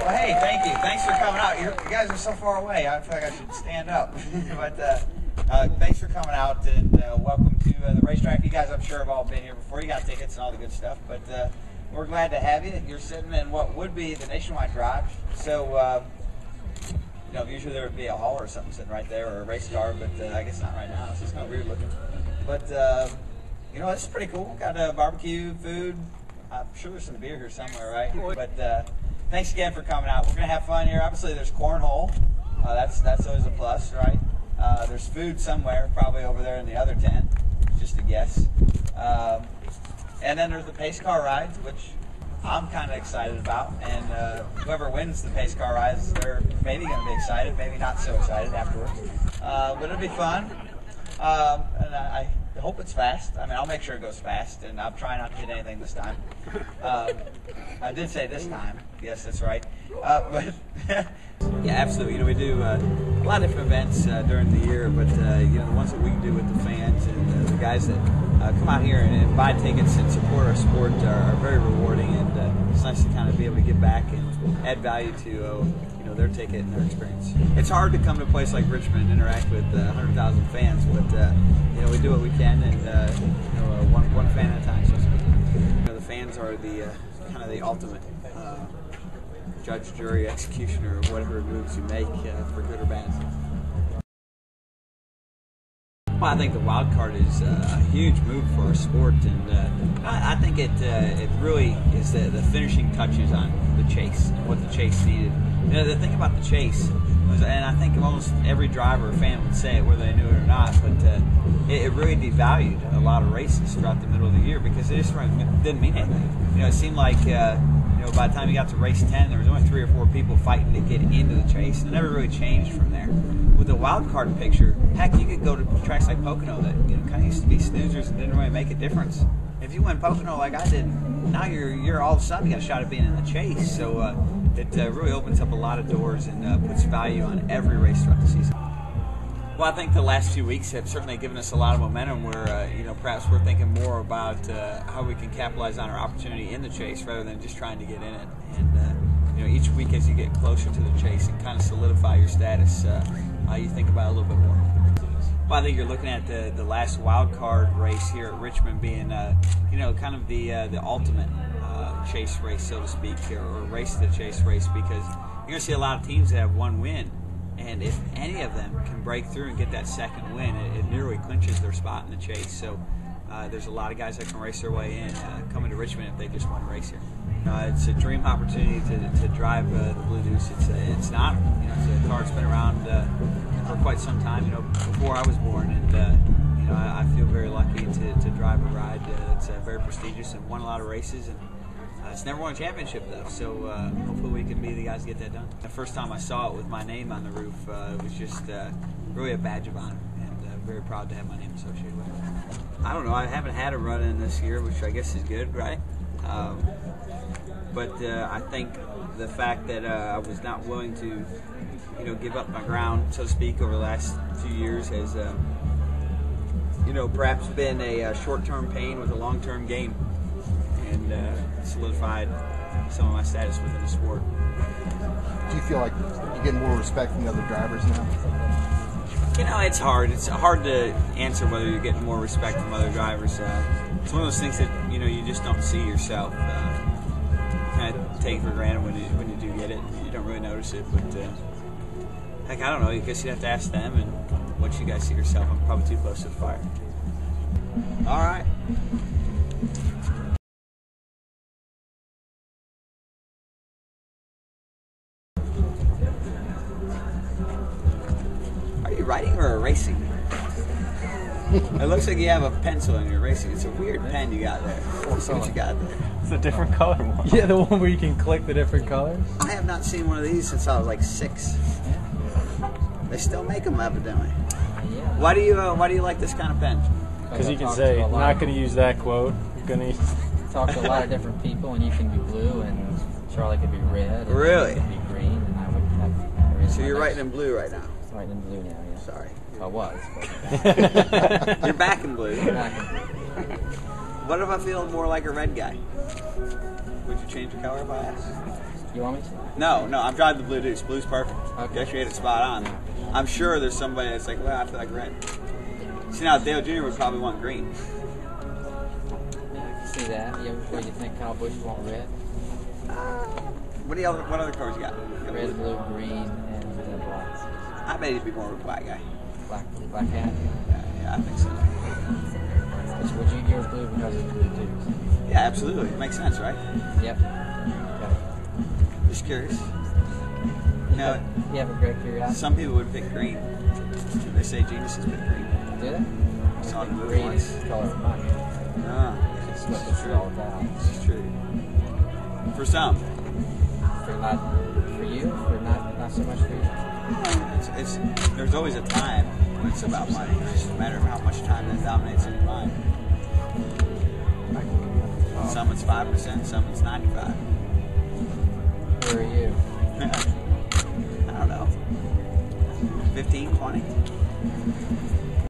Well, hey, thank you. Thanks for coming out. You guys are so far away. I feel like I should stand up. But thanks for coming out, and welcome to the racetrack. You guys, I'm sure, have all been here before. You got tickets and all the good stuff. But we're glad to have you. You're sitting in what would be the Nationwide Drive. So, you know, usually there would be a hall or something sitting right there, or a race car, but I guess not right now. It's just kind of weird looking. But, you know, it's pretty cool. Got barbecue, food. I'm sure there's some beer here somewhere, right? But thanks again for coming out. We're going to have fun here. Obviously, there's cornhole. That's always a plus, right? There's food somewhere, probably over there in the other tent. Just a guess. And then there's the pace car rides, which I'm kind of excited about. And whoever wins the pace car rides, they're maybe going to be excited, maybe not so excited afterwards. But it'll be fun. And I hope it's fast. I mean, I'll make sure it goes fast, and I'll try not to hit anything this time. I did say this time. Yes, that's right. But yeah, absolutely. You know, we do a lot of different events during the year, but you know, the ones that we can do with the fans and the guys that come out here and buy tickets and support our sport are very rewarding, and it's nice to kind of be able to give back and add value to you know, their ticket and their experience. It's hard to come to a place like Richmond and interact with 100,000 fans, but you know, we do what we can, and you know, one fan at a time, so to speak. You know, the fans are the kind of the ultimate judge, jury, executioner of whatever moves you make, for good or bad. Well, I think the wild card is a huge move for our sport, and I think it really is the finishing touches on the chase, what the chase needed. You know, the thing about the chase was, and I think almost every driver or fan would say it whether they knew it or not, but it really devalued a lot of races throughout the middle of the year because it just didn't mean anything. You know, it seemed like you know, by the time you got to race 10, there was only 3 or 4 people fighting to get into the chase. It never really changed from there. With the wild card picture, heck, you could go to tracks like Pocono that, you know, kind of used to be snoozers and didn't really make a difference. If you win Pocono like I did, now you're all of a sudden you got a shot at being in the chase. So it really opens up a lot of doors and puts value on every race throughout the season. Well, I think the last few weeks have certainly given us a lot of momentum where, you know, perhaps we're thinking more about how we can capitalize on our opportunity in the chase rather than just trying to get in it. And, you know, each week as you get closer to the chase and kind of solidify your status, you think about it a little bit more. Well, I think you're looking at the last wild card race here at Richmond being, you know, kind of the ultimate chase race, so to speak, or race to the chase race, because you're going to see a lot of teams that have one win. And if any of them can break through and get that second win, it nearly clinches their spot in the chase. So there's a lot of guys that can race their way in coming to Richmond if they just want to race here. It's a dream opportunity to drive the Blue Deuce. It's not, you know, it's a car that's been around for quite some time, you know, before I was born, and you know, I feel very lucky to drive a ride that's very prestigious and won a lot of races, and it's never won a championship though, so hopefully we can be the guys to get that done. The first time I saw it with my name on the roof, it was just really a badge of honor, and very proud to have my name associated with it. I don't know, I haven't had a run in this year, which I guess is good, right? But I think the fact that I was not willing to, you know, give up my ground, so to speak, over the last few years has, you know, perhaps been a short-term pain with a long-term gain, and solidified some of my status within the sport. Do you feel like you get more respect from the other drivers now? You know, it's hard. It's hard to answer whether you're getting more respect from other drivers. It's one of those things that, you know, you just don't see yourself. You kind of take for granted when you do get it. You don't really notice it, but heck, I don't know. I guess you'd have to ask them, and once you guys see yourself, I'm probably too close to the fire. All right. Are you riding or racing? It looks like you have a pencil in your racing. It's a weird pen you got there. Let's see what you got there. It's a different color one. Yeah, the one where you can click the different colors. I have not seen one of these since I was like 6. They still make them, evidently. Yeah. Why do you like this kind of pen? Because you can say, not going to use that quote. Going to talk to a lot of different people, and you can be blue, and Charlie could be red. And really? Could be green, and I would have. So you're writing in blue right now. I'm writing in blue now. Yeah. Sorry. I was. But You're back in blue. I'm back in blue. What if I feel more like a red guy? Would you change your color if I asked? You want me to? No, I'm driving the Blue Deuce. Blue's perfect. Okay. You actually had it spot on. I'm sure there's somebody that's like, well, I feel like red. See, now Dale Jr. would probably want green. See that? What do you think Kyle Busch want red? What other cars you got? Red, blue, green, and black. I bet he'd be more of a black guy. Black hat? Yeah, I think so. So would you yours blue because of the Blue Deuce? Yeah, absolutely. It makes sense, right? Yep. Okay. Just curious. You know, You have a great curiosity. some people would pick green. They say geniuses pick green. Do they? I saw it in the movie Green once. is the color of money. It's what This it's is true. all about. This is true. For some. For you, or not so much for you. There's always a time when it's about money. It's just a matter of how much time that dominates in your mind. Some it's 5%, some it's 95. Where are you? I don't know. 15, 20.